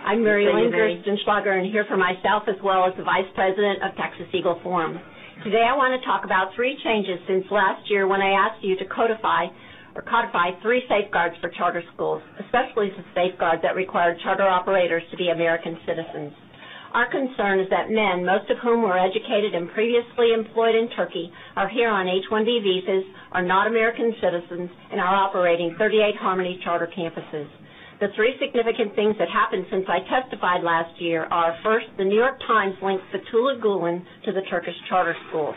I'm Mary Lynn Gerstenschlager, and here for myself as well as the Vice President of Texas Eagle Forum. Today I want to talk about 3 changes since last year when I asked you to codify 3 safeguards for charter schools, especially the safeguard that required charter operators to be American citizens. Our concern is that men, most of whom were educated and previously employed in Turkey, are here on H-1B visas, are not American citizens, and are operating 38 Harmony charter campuses. The 3 significant things that happened since I testified last year are, first, the New York Times linked Fethullah Gulen to the Turkish charter school.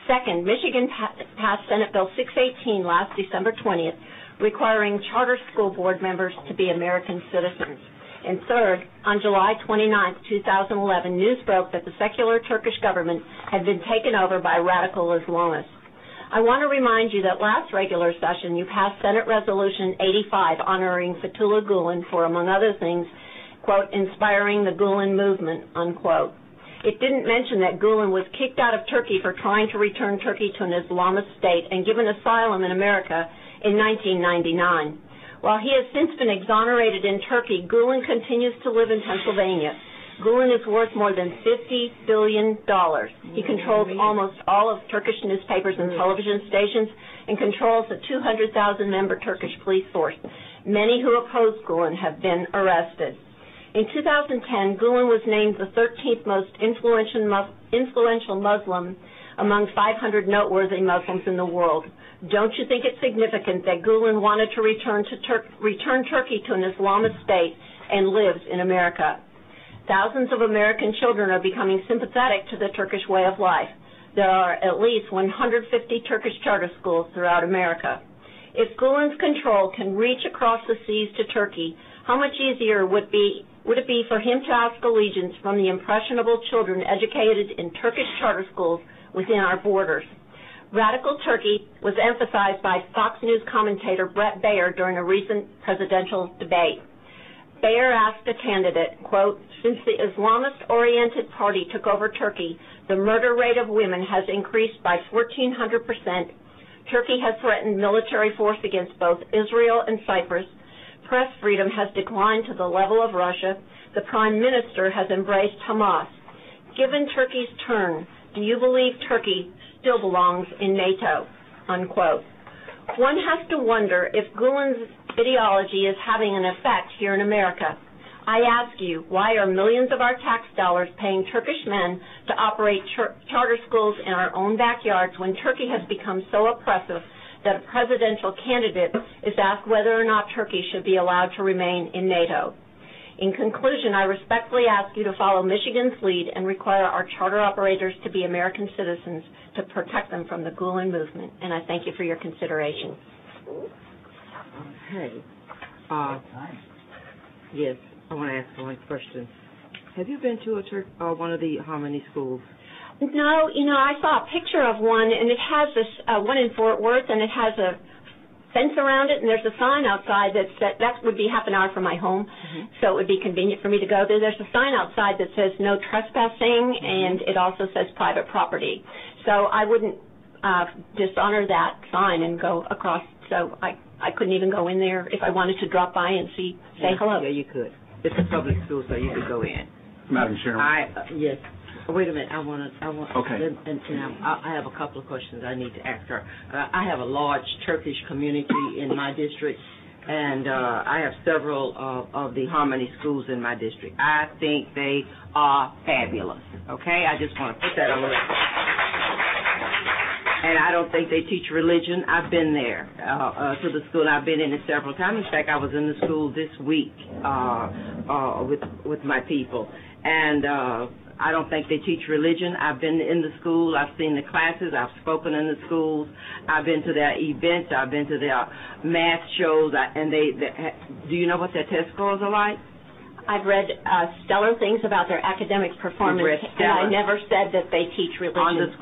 Second, Michigan passed Senate Bill 618 last December 20th, requiring charter school board members to be American citizens. And third, on July 29, 2011, news broke that the secular Turkish government had been taken over by radical Islamists. I want to remind you that last regular session you passed Senate Resolution 85 honoring Fethullah Gulen for, among other things, quote, inspiring the Gulen movement, unquote. It didn't mention that Gulen was kicked out of Turkey for trying to return Turkey to an Islamist state and given asylum in America in 1999. While he has since been exonerated in Turkey, Gulen continues to live in Pennsylvania. Gulen is worth more than $50 billion. He controls almost all of Turkish newspapers and television stations and controls a 200,000-member Turkish police force. Many who oppose Gulen have been arrested. In 2010, Gulen was named the 13th most influential Muslim among 500 noteworthy Muslims in the world. Don't you think it's significant that Gulen wanted to return Turkey to an Islamist state and lives in America? Thousands of American children are becoming sympathetic to the Turkish way of life. There are at least 150 Turkish charter schools throughout America. If Gulen's control can reach across the seas to Turkey, how much easier would it be for him to ask allegiance from the impressionable children educated in Turkish charter schools within our borders? Radical Turkey was emphasized by Fox News commentator Bret Baier during a recent presidential debate. Baier asked a candidate, quote, since the Islamist-oriented party took over Turkey, the murder rate of women has increased by 1,400%. Turkey has threatened military force against both Israel and Cyprus. Press freedom has declined to the level of Russia. The Prime Minister has embraced Hamas. Given Turkey's turn, do you believe Turkey still belongs in NATO, unquote? One has to wonder if Gulen's ideology is having an effect here in America. I ask you, why are millions of our tax dollars paying Turkish men to operate charter schools in our own backyards when Turkey has become so oppressive that a presidential candidate is asked whether or not Turkey should be allowed to remain in NATO? In conclusion, I respectfully ask you to follow Michigan's lead and require our charter operators to be American citizens to protect them from the Gulen movement. And I thank you for your consideration. Okay. Yes, I want to ask one question. Have you been to one of the Harmony schools? No, I saw a picture of one, and it has this one in Fort Worth, and it has a fence around it, and there's a sign outside that would be half an hour from my home, so it would be convenient for me to go there. There's a sign outside that says no trespassing, and it also says private property. So I wouldn't dishonor that sign and go across, so I couldn't even go in there if I wanted to drop by and say hello. Yeah, you could. It's a public school, so you could go in. Madam Chairman. Yes. Wait a minute. Okay. And I have a couple of questions I need to ask her. I have a large Turkish community in my district, and I have several of the Harmony schools in my district. I think they are fabulous. Okay? I just want to put that on the record. And I don't think they teach religion. I've been there to the school. I've been in it several times. In fact, I was in the school this week with my people. And I don't think they teach religion. I've been in the school. I've seen the classes. I've spoken in the schools. I've been to their events. I've been to their math shows. Do you know what their test scores are like? I've read stellar things about their academic performance, and I never said that they teach religion.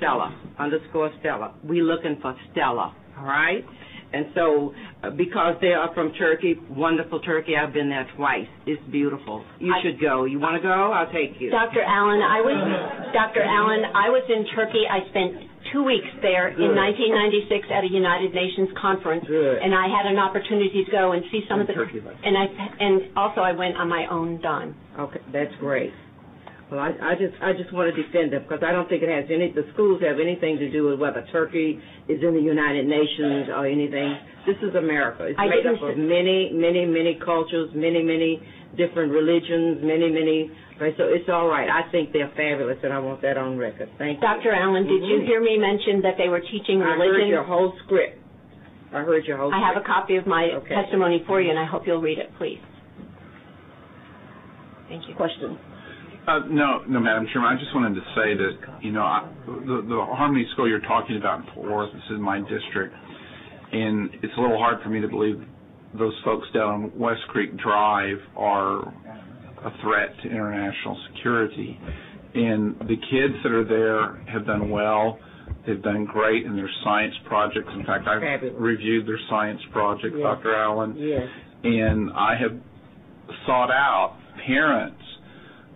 _Stella. We looking for Stella, all right? And so, because they are from Turkey, wonderful Turkey, I've been there twice. It's beautiful. You should go. You want to go? I'll take you. Dr. Allen, I was in Turkey. I spent 2 weeks there in 1996 at a United Nations conference, and I had an opportunity to go and see some of the. And also I went on my own dime. Okay, that's great. Well, I just want to defend them because I don't think the schools have anything to do with whether Turkey is in the United Nations or anything. This is America. It's made up of many, many, many cultures, many, many different religions, right, so it's all right. I think they're fabulous, and I want that on record. Thank you. Dr. Allen, did you hear me mention that they were teaching religion? I heard your whole script. I have a copy of my testimony for you, and I hope you'll read it, please. Thank you. Questions? No, Madam Chairman. I just wanted to say that, the Harmony School you're talking about in Fort Worth, this is my district, and it's a little hard for me to believe those folks down on West Creek Drive are a threat to international security. And the kids that are there have done well. They've done great in their science projects. In fact, I've reviewed their science project, yes. Dr. Allen. Yes. And I have sought out parents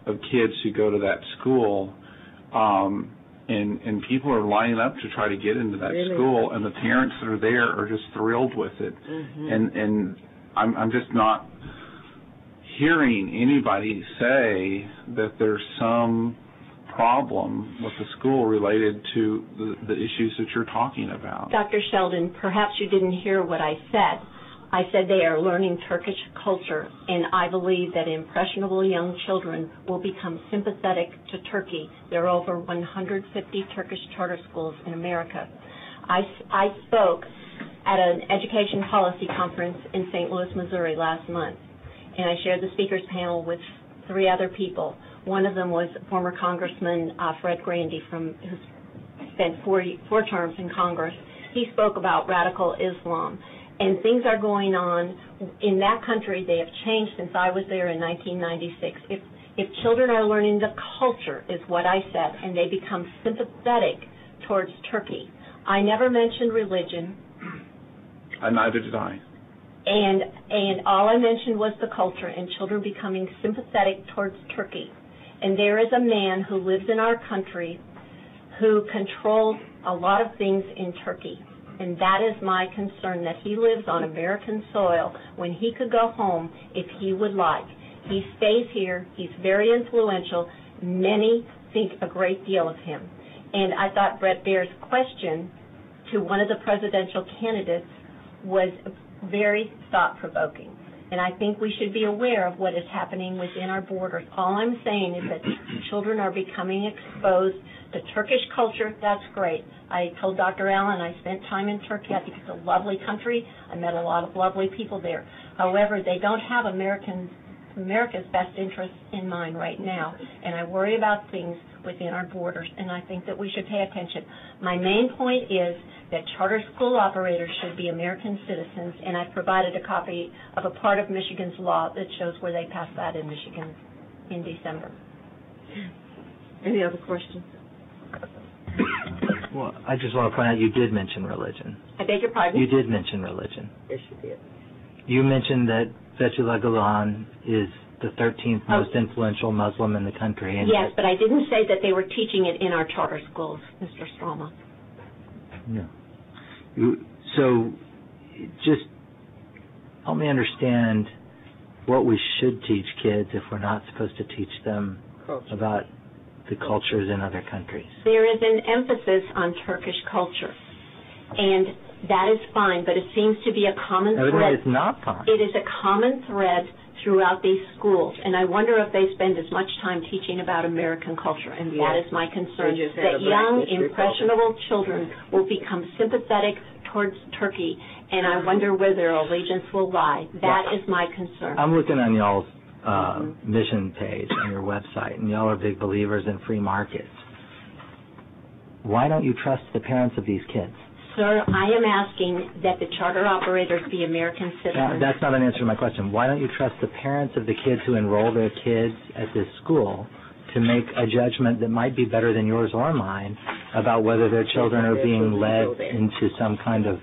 of kids who go to that school, and people are lining up to try to get into that school, and the parents that are there are just thrilled with it. Mm-hmm. And I'm just not hearing anybody say that there's some problem with the school related to the issues that you're talking about. Dr. Sheldon, perhaps you didn't hear what I said. I said they are learning Turkish culture, and I believe that impressionable young children will become sympathetic to Turkey. There are over 150 Turkish charter schools in America. I spoke at an education policy conference in St. Louis, Missouri last month, and I shared the speakers panel with 3 other people. One of them was former Congressman Fred Grandy, who spent 4 terms in Congress. He spoke about radical Islam. And things are going on in that country. They have changed since I was there in 1996. If children are learning the culture, is what I said, and they become sympathetic towards Turkey. I never mentioned religion. And neither did I. And all I mentioned was the culture and children becoming sympathetic towards Turkey. And there is a man who lives in our country who controls a lot of things in Turkey. And that is my concern, that he lives on American soil when he could go home if he would like. He stays here. He's very influential. Many think a great deal of him. And I thought Brett Baer's question to one of the presidential candidates was very thought-provoking. And I think we should be aware of what is happening within our borders. All I'm saying is that children are becoming exposed to Turkish culture. That's great. I told Dr. Allen I spent time in Turkey. I think it's a lovely country. I met a lot of lovely people there. However, they don't have America's best interests in mind right now, and I worry about things within our borders, and I think that we should pay attention. My main point is that charter school operators should be American citizens, and I provided a copy of a part of Michigan's law that shows where they passed that in Michigan in December. Any other questions? Well, I just want to point out you did mention religion. I beg your pardon? You did mention religion. Yes, you did. You mentioned that Fethullah Gulen is the 13th most influential Muslim in the country. And yes, but I didn't say that they were teaching it in our charter schools, Mr. Stroma. No. So just help me understand what we should teach kids if we're not supposed to teach them about the cultures in other countries. There is an emphasis on Turkish culture, and that is fine, but it seems to be a common thread. It's not fine. It is a common thread throughout these schools, and I wonder if they spend as much time teaching about American culture, and that is my concern, that young, impressionable children will become sympathetic towards Turkey, and I wonder where their allegiance will lie. That is my concern. I'm looking on y'all's mission page on your website, and y'all are big believers in free markets. Why don't you trust the parents of these kids? Sir, I am asking that the charter operators be American citizens. That's not an answer to my question. Why don't you trust the parents of the kids who enroll their kids at this school to make a judgment that might be better than yours or mine about whether their children are being led into some kind of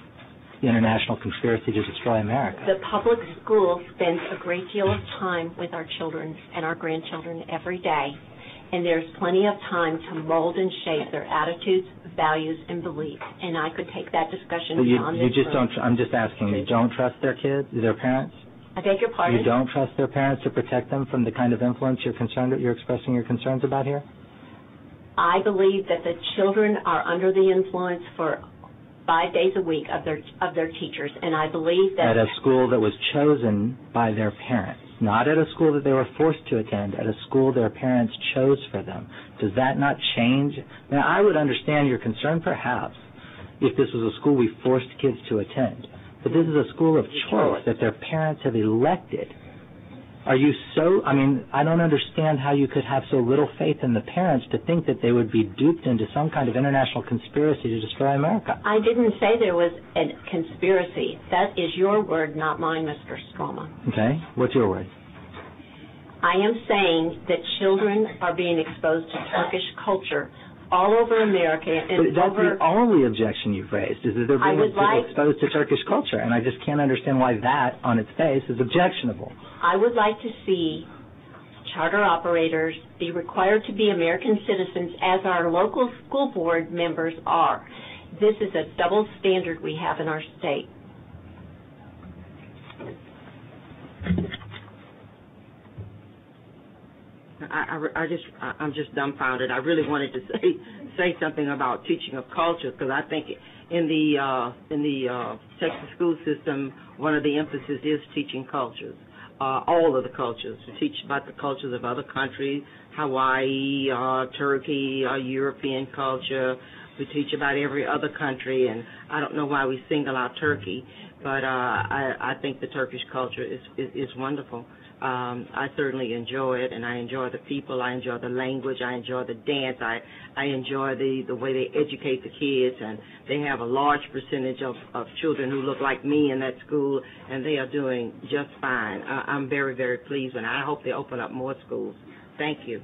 the international conspiracy to destroy America. The public school spends a great deal of time with our children and our grandchildren every day, and there's plenty of time to mold and shape their attitudes, values, and beliefs. And I could take that discussion So beyond you this just room. don't. I'm just asking. You don't trust their kids, their parents. I beg your pardon? You don't trust their parents to protect them from the kind of influence you're expressing your concerns about here? I believe that the children are under the influence for 5 days a week of their teachers, and I believe that At a school that was chosen by their parents, not at a school that they were forced to attend, at a school their parents chose for them. Does that not change? Now, I would understand your concern, perhaps, if this was a school we forced kids to attend. But this is a school of choice that their parents have elected. Are you I don't understand how you could have so little faith in the parents to think that they would be duped into some kind of international conspiracy to destroy America. I didn't say there was a conspiracy. That is your word, not mine, Mr. Stroma. Okay, what's your word? I am saying that children are being exposed to Turkish culture all over America. And But that's the only objection you've raised, is that they're being exposed to Turkish culture, and I just can't understand why that, on its face, is objectionable. I would like to see charter operators be required to be American citizens as our local school board members are. This is a double standard we have in our state. I'm just dumbfounded. I really wanted to say something about teaching of culture, because I think in the Texas school system, one of the emphasis is teaching cultures, all of the cultures. To teach about the cultures of other countries, Hawaii, Turkey, European culture. We teach about every other country, and I don't know why we single out Turkey, but I think the Turkish culture is wonderful. I certainly enjoy it, and I enjoy the people. I enjoy the language. I enjoy the dance. I enjoy the way they educate the kids, and they have a large percentage of children who look like me in that school, and they are doing just fine. I'm very, very pleased, and I hope they open up more schools. Thank you.